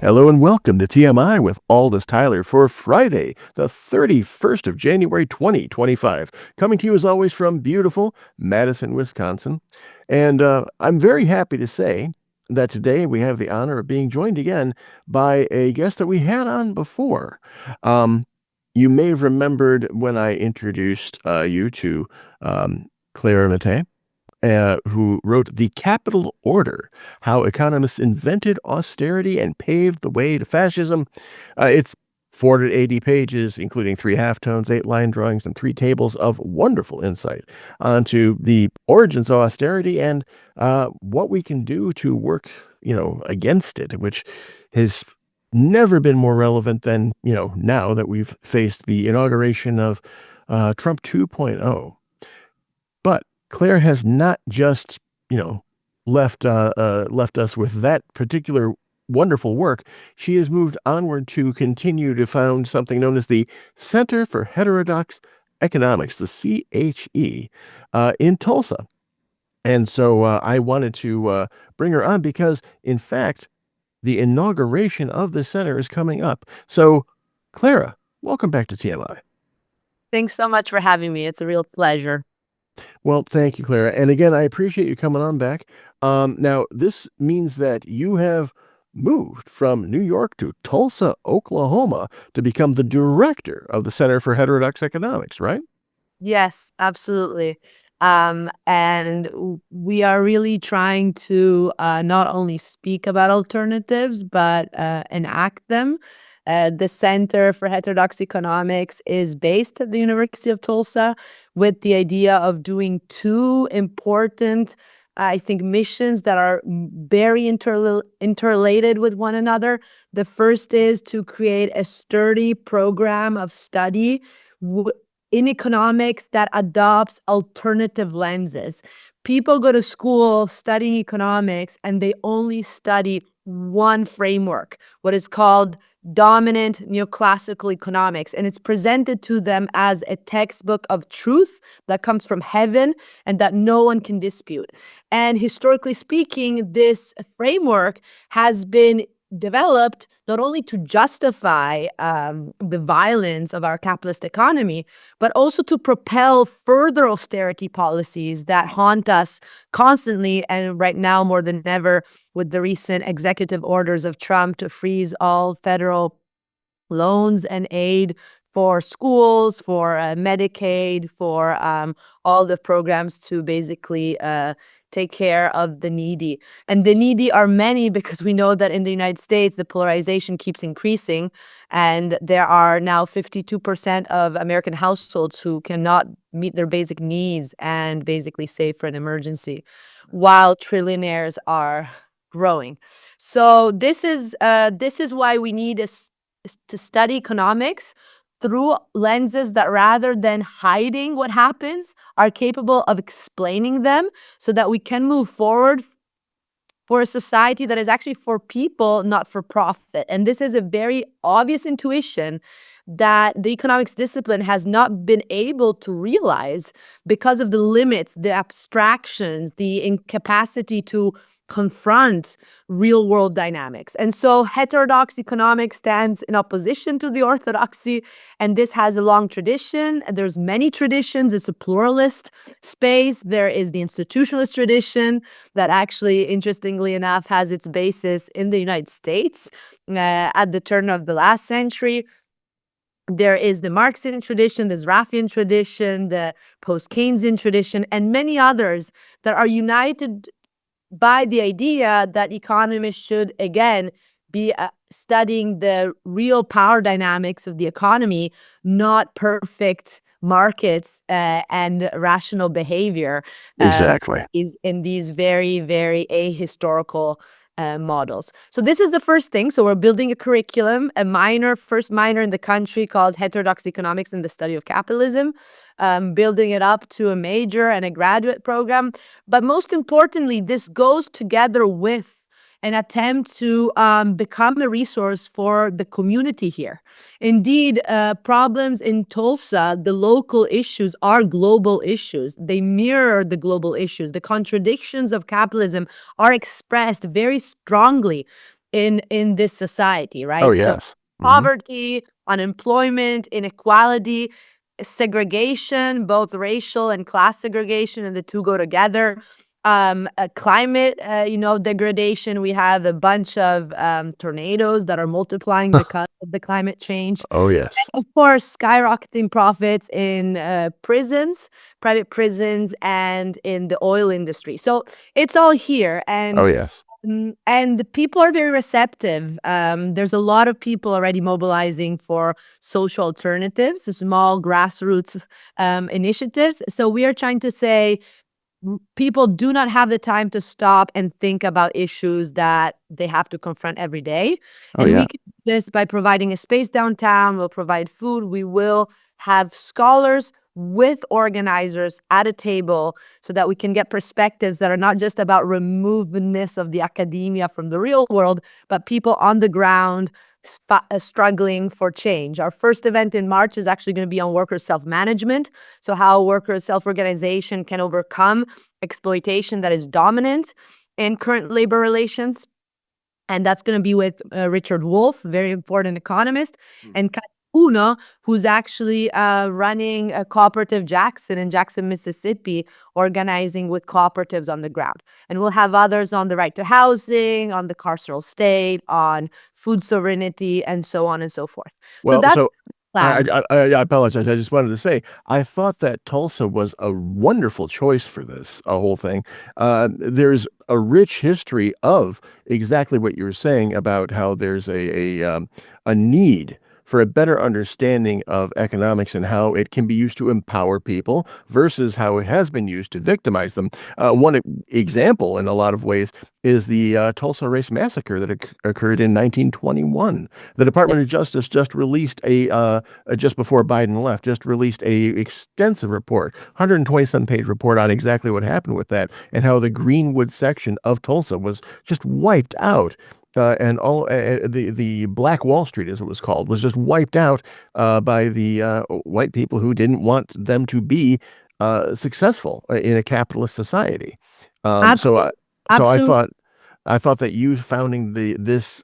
Hello and welcome to TMI with Aldous Tyler for Friday, the 31st of January, 2025. Coming to you as always from beautiful Madison, Wisconsin. And I'm very happy to say that today we have the honor of being joined again by a guest that we had on before. Um, you may have remembered when I introduced you to Clara Mattei, who wrote The Capital Order: How Economists Invented Austerity and Paved the Way to Fascism. It's 480 pages, including 3 halftones, 8 line drawings, and 3 tables of wonderful insight onto the origins of austerity and what we can do to work, against it, which has never been more relevant than, now that we've faced the inauguration of Trump 2.0. But Claire has not just, left us with that particular wonderful work. She has moved onward to continue to found something known as the Center for Heterodox Economics, the CHE, in Tulsa. And so I wanted to bring her on because, in fact, the inauguration of the center is coming up. So, Clara, welcome back to TMI. Thanks so much for having me. It's a real pleasure. Well, thank you, Clara. And again, I appreciate you coming on back. Now, this means that you have moved from New York to Tulsa, Oklahoma, to become the director of the Center for Heterodox Economics, right? Yes, absolutely. And we are really trying to not only speak about alternatives, but enact them. The Center for Heterodox Economics is based at the University of Tulsa with the idea of doing 2 important, I think, missions that are very interrelated with one another. The first is to create a sturdy program of study in economics that adopts alternative lenses. People go to school studying economics and they only study one framework, what is called dominant neoclassical economics. And it's presented to them as a textbook of truth that comes from heaven and that no one can dispute. And historically speaking, this framework has been developed not only to justify the violence of our capitalist economy, but also to propel further austerity policies that haunt us constantly, and right now more than ever with the recent executive orders of Trump to freeze all federal loans and aid for schools, for Medicaid, for all the programs to basically take care of the needy. And the needy are many because we know that in the United States, the polarization keeps increasing. And there are now 52% of American households who cannot meet their basic needs and basically save for an emergency, while trillionaires are growing. So this is why we need to study economics through lenses that, rather than hiding what happens, are capable of explaining them so that we can move forward for a society that is actually for people, not for profit. And this is a very obvious intuition that the economics discipline has not been able to realize because of the limits, the abstractions, the incapacity to confront real world dynamics. And so heterodox economics stands in opposition to the orthodoxy, and this has a long tradition. There's many traditions. It's a pluralist space. There is the institutionalist tradition that actually, interestingly enough, has its basis in the United States at the turn of the last century. There is the Marxian tradition, the Zarafian tradition, the post-Keynesian tradition, and many others that are united by the idea that economists should, again, be studying the real power dynamics of the economy, not perfect markets and rational behavior. Exactly. Is in these very, very ahistorical models. So this is the first thing. So we're building a curriculum, first minor in the country called Heterodox Economics and the Study of Capitalism, building it up to a major and a graduate program. But most importantly, this goes together with an attempt to become a resource for the community here. Indeed, problems in Tulsa, the local issues are global issues. They mirror the global issues. The contradictions of capitalism are expressed very strongly in this society, Oh, right? So yes. Mhm. poverty, unemployment, inequality, segregation, both racial and class segregation, and the two go together. Climate, degradation. We have a bunch of tornadoes that are multiplying because of the climate change. Oh, yes. Of course, skyrocketing profits in prisons, private prisons, and in the oil industry. So it's all here, Oh, and yes. and the people are very receptive. There's a lot of people already mobilizing for social alternatives, small grassroots initiatives. So we are trying to say people do not have the time to stop and think about issues that they have to confront every day. Oh, And yeah. we can do this by providing a space downtown. We'll provide food. We will have scholars with organizers at a table so that we can get perspectives that are not just about removedness of the academia from the real world, but people on the ground struggling for change. Our first event in March is actually going to be on worker self-management. So how workers' self-organization can overcome exploitation that is dominant in current labor relations. And that's going to be with Richard Wolff, very important economist, Mm. and Kat Uno, who's actually running a cooperative Jackson in Jackson, Mississippi, organizing with cooperatives on the ground. And we'll have others on the right to housing, on the carceral state, on food sovereignty, and so on and so forth. So Well, that's so the plan. I apologize. I just wanted to say, I thought that Tulsa was a wonderful choice for this, whole thing. There's a rich history of exactly what you were saying about how there's a need for a better understanding of economics and how it can be used to empower people versus how it has been used to victimize them. One example, in a lot of ways, is the Tulsa Race Massacre that occurred in 1921. The Department of Justice just released just before Biden left, just released a extensive report, 127-page report on exactly what happened with that and how the Greenwood section of Tulsa was just wiped out. And all the Black Wall Street, as it was called, was just wiped out by the white people who didn't want them to be successful in a capitalist society. Um, so I Absolutely. so Absolutely. I thought that you founding this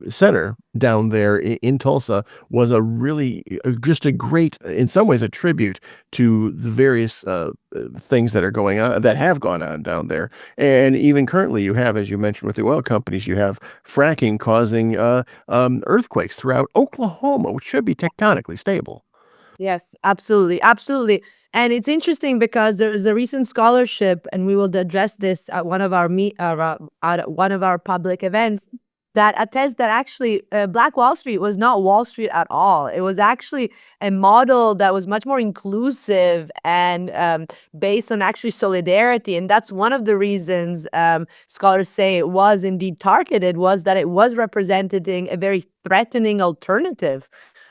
center down there in Tulsa was a really just a great, in some ways, a tribute to the various things that are going on, that have gone on down there, and even currently, you have, as you mentioned, with the oil companies, you have fracking causing earthquakes throughout Oklahoma, which should be tectonically stable. Yes, absolutely, absolutely. And it's interesting because there is a recent scholarship, and we will address this at one of our at one of our public events, that attests that actually Black Wall Street was not Wall Street at all. It was actually a model that was much more inclusive and based on actually solidarity. And that's one of the reasons scholars say it was indeed targeted, was that it was representing a very threatening alternative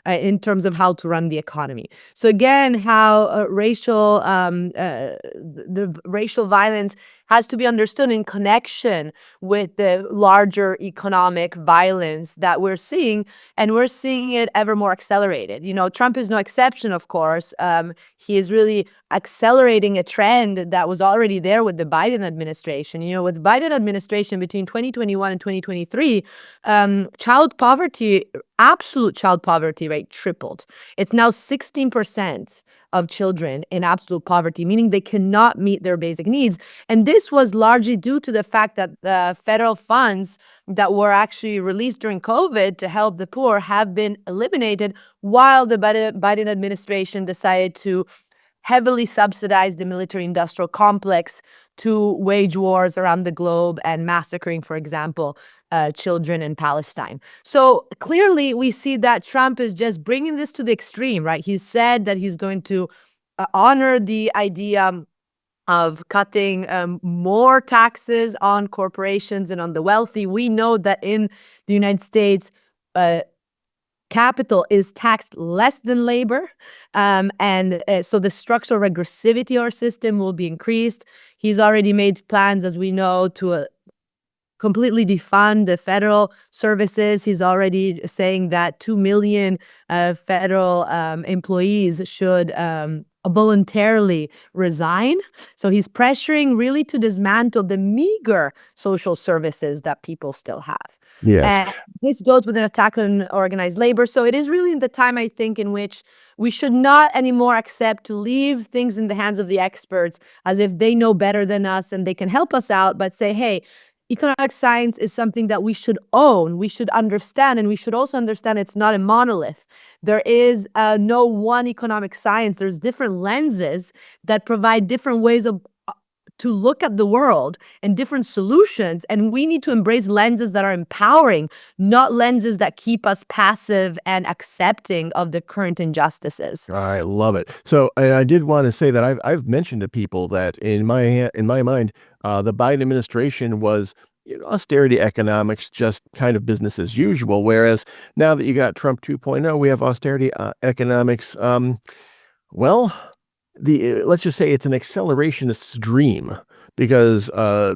in terms of how to run the economy. So again, how the racial violence has to be understood in connection with the larger economic violence that we're seeing, and we're seeing it ever more accelerated. Trump is no exception, of course. He is really accelerating a trend that was already there with the Biden administration. With the Biden administration between 2021 and 2023, child poverty, absolute child poverty rate tripled. It's now 16% of children in absolute poverty, meaning they cannot meet their basic needs. And this was largely due to the fact that the federal funds that were actually released during COVID to help the poor have been eliminated, while the Biden administration decided to heavily subsidize the military industrial complex to wage wars around the globe and massacring, for example, children in Palestine. So clearly, we see that Trump is just bringing this to the extreme, right? He said that he's going to honor the idea of cutting more taxes on corporations and on the wealthy. We know that in the United States, capital is taxed less than labor. And so the structural regressivity of our system will be increased. He's already made plans, as we know, to completely defund the federal services. He's already saying that 2 million federal employees should voluntarily resign. So he's pressuring really to dismantle the meager social services that people still have. Yes. And this goes with an attack on organized labor. So it is really the time, I think, in which we should not anymore accept to leave things in the hands of the experts as if they know better than us and they can help us out, but say, hey, economic science is something that we should own, we should understand, and we should also understand it's not a monolith. There is no one economic science. There's different lenses that provide different ways of to look at the world and different solutions. And we need to embrace lenses that are empowering, not lenses that keep us passive and accepting of the current injustices. I love it. So, and I did want to say that I've mentioned to people that in my mind, the Biden administration was, austerity economics, just kind of business as usual. Whereas now that you got Trump 2.0, we have austerity economics. Well, let's just say it's an accelerationist's dream because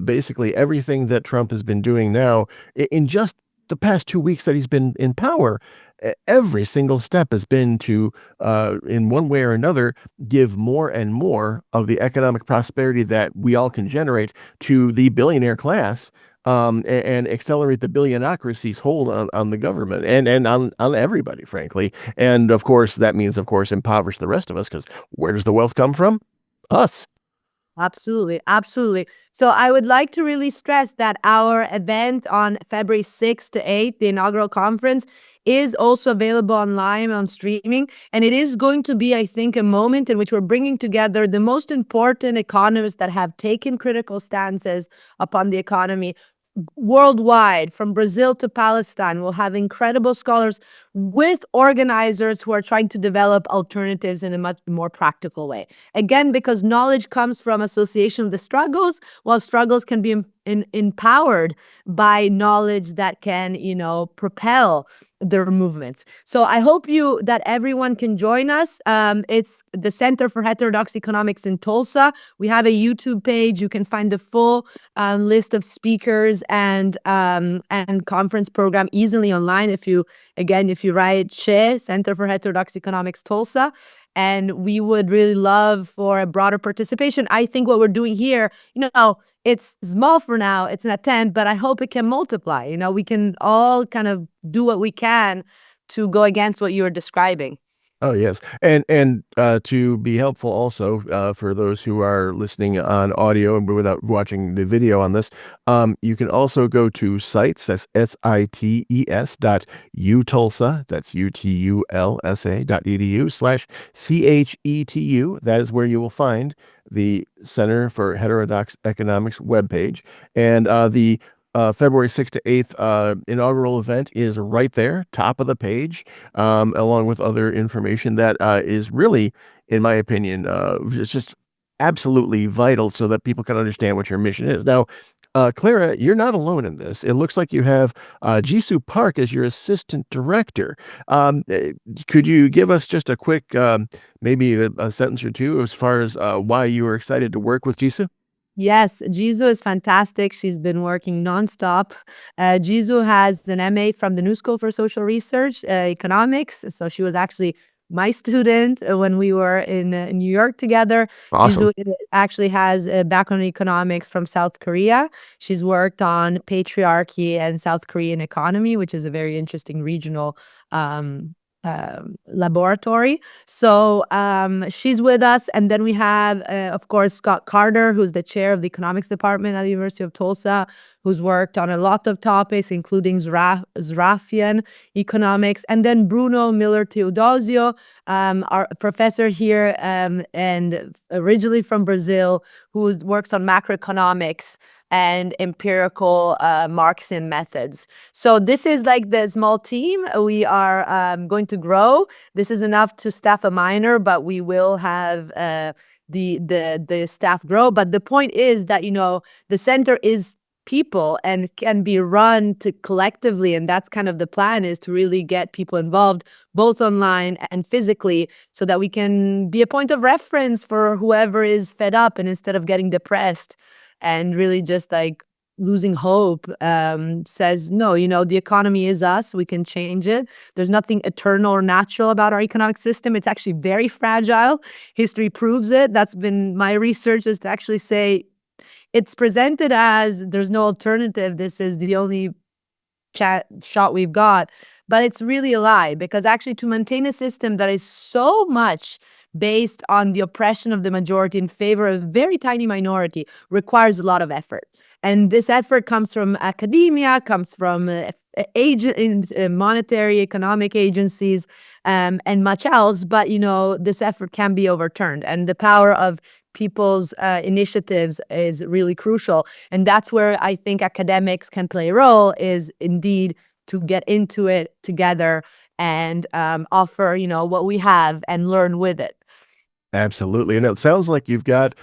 basically everything that Trump has been doing now in just the past 2 weeks that he's been in power, every single step has been to, in one way or another, give more and more of the economic prosperity that we all can generate to the billionaire class. And accelerate the billionocracy's hold on the government and on everybody, frankly. And of course, that means, of course, impoverish the rest of us because where does the wealth come from? Us. Absolutely, absolutely. So I would like to really stress that our event on February 6th to 8th, the inaugural conference, is also available online on streaming. And it is going to be, I think, a moment in which we're bringing together the most important economists that have taken critical stances upon the economy worldwide, from Brazil to Palestine. We'll have incredible scholars with organizers who are trying to develop alternatives in a much more practical way. Again, because knowledge comes from association of the struggles, while struggles can be empowered by knowledge that can, propel their movements. So I hope that everyone can join us. It's the Center for Heterodox Economics in Tulsa. We have a YouTube page. You can find the full list of speakers and conference program easily online if you write CHE, Center for Heterodox Economics Tulsa. And we would really love for a broader participation. I think what we're doing here, it's small for now, it's an attempt, but I hope it can multiply. We can all kind of do what we can to go against what you're describing. Oh, yes. And to be helpful also, for those who are listening on audio and without watching the video on this, you can also go to sites, that's sites.utulsa, that's utulsa.edu/CHETU. That is where you will find the Center for Heterodox Economics webpage. And the February 6th to 8th inaugural event is right there, top of the page, along with other information that is really, in my opinion, it's just absolutely vital so that people can understand what your mission is. Now, Clara, you're not alone in this. It looks like you have Jisoo Park as your assistant director. Could you give us just a quick, maybe a sentence or two as far as why you were excited to work with Jisoo? Yes, Jisoo is fantastic. She's been working nonstop. Jisoo has an MA from the New School for Social Research, Economics. So she was actually my student when we were in New York together. Awesome. Jisoo actually has a background in economics from South Korea. She's worked on patriarchy and South Korean economy, which is a very interesting regional laboratory. So she's with us. And then we have, of course, Scott Carter, who's the chair of the economics department at the University of Tulsa, who's worked on a lot of topics, including Zarafian economics. And then Bruno Miller Teodosio, our professor here and originally from Brazil, who works on macroeconomics and empirical Marxian methods. So this is like the small team. We are going to grow. This is enough to staff a minor, but we will have the staff grow. But the point is that, the center is people and can be run to collectively. And that's kind of the plan, is to really get people involved both online and physically so that we can be a point of reference for whoever is fed up, and instead of getting depressed and really just like losing hope, says, no, the economy is us. We can change it. There's nothing eternal or natural about our economic system. It's actually very fragile. History proves it. That's been my research, is to actually say it's presented as there's no alternative. This is the only shot we've got. But it's really a lie, because actually to maintain a system that is so much based on the oppression of the majority in favor of a very tiny minority requires a lot of effort. And this effort comes from academia, comes from monetary economic agencies, and much else. But, this effort can be overturned. And the power of people's initiatives is really crucial. And that's where I think academics can play a role, is indeed to get into it together and offer, what we have and learn with it. Absolutely, and it sounds like you've got,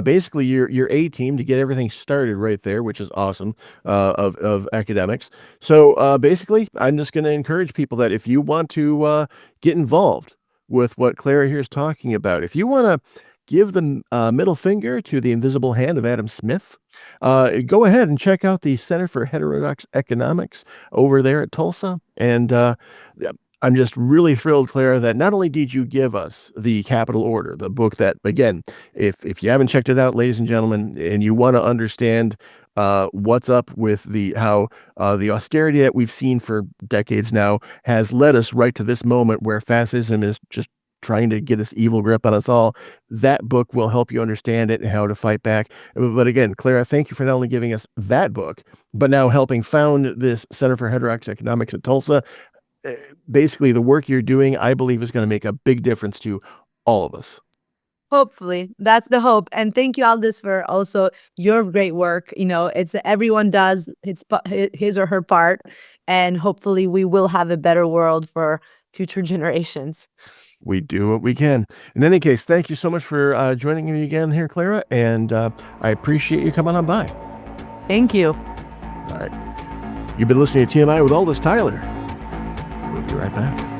basically your A team to get everything started right there, which is awesome, of academics. So, basically, I'm just gonna encourage people that if you want to, get involved with what Clara here is talking about, if you wanna give the middle finger to the invisible hand of Adam Smith, go ahead and check out the Center for Heterodox Economics over there at Tulsa, and, I'm just really thrilled, Clara, that not only did you give us the Capital Order, the book that, again, if you haven't checked it out, ladies and gentlemen, and you want to understand what's up with how the austerity that we've seen for decades now has led us right to this moment where fascism is just trying to get this evil grip on us all, that book will help you understand it and how to fight back. But again, Clara, thank you for not only giving us that book, but now helping found this Center for Heterodox Economics at Tulsa. Basically, the work you're doing, I believe, is gonna make a big difference to all of us. Hopefully, that's the hope. And thank you, Aldous, for also your great work. It's everyone does his or her part, and hopefully we will have a better world for future generations. We do what we can. In any case, thank you so much for joining me again here, Clara, and I appreciate you coming on by. Thank you. All right. You've been listening to TMI with Aldous Tyler. We'll be right back.